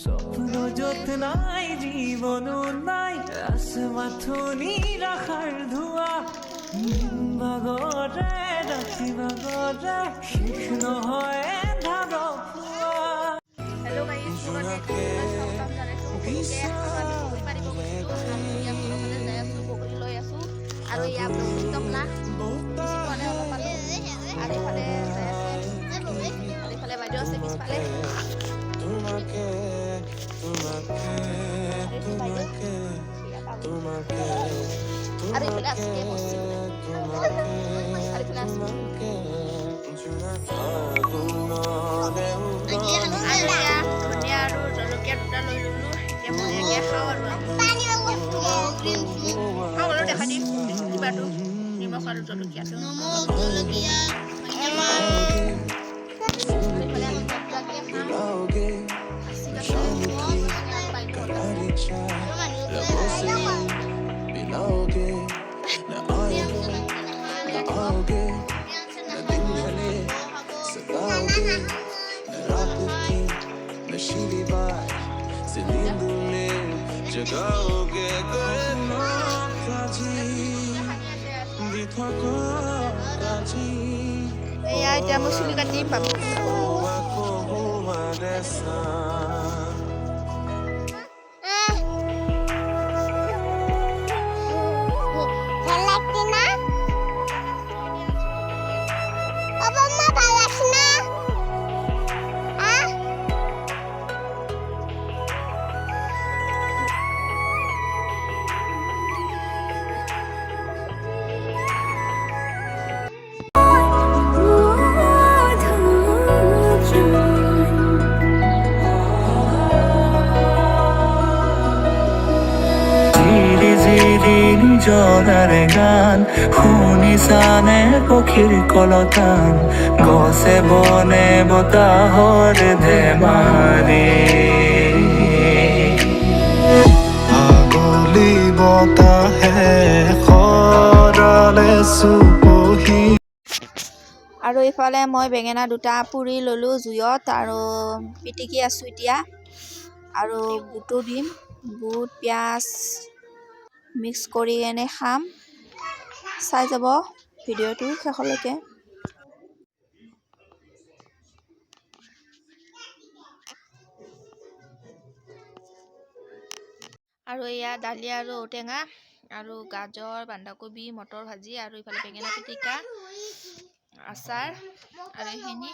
স্বপ্ন যত নাই জীবন নাই আসমাথনি ৰাখাৰ ধোয়া বাগৰে ৰাতি বাগৰে শেষ নহয় ধাৰ ফুৱা हेलो गाइस गुड আৰু ইয়া ব্ৰহ্মপুত্ৰ না বেছি পোৱা নাই অলপ পালো আৰু ইফালে যাই আছে আৰু ইফালে বাইদেউ আছে পিছফালে আৰু ইফালে আছে আৰু ইফালে আছে ধনিয়া আৰু জলকীয়া দুটা লৈ ল'লো এতিয়া ধুনীয়াকৈ খাওঁ আৰু খাবলৈ দেখা দিম কিবাটো নিমখ আৰু জলকীয়াটো जगाओगे এয়া এতিয়া মই চুলি কাটিম বাবু জৰাৰ গান শুনিছানে পক্ষীৰ কলতান গছে বনে বতাহৰ ধেমালি আগলি বতাহে খৰালে চুপহি আৰু ইফালে মই বেঙেনা দুটা পুৰি ল'লোঁ জুইত আৰু পিটিকি আছোঁ এতিয়া আৰু বুটো দিম বুট পিঁয়াজ মিক্স কৰি এনে খাম চাই যাব ভিডিঅ'টো শেষলৈকে আৰু এয়া দালি আৰু ঔটেঙা আৰু গাজৰ বন্ধাকবি মটৰ ভাজি আৰু ইফালে বেঙেনা পিটিকা আচাৰ আৰু এইখিনি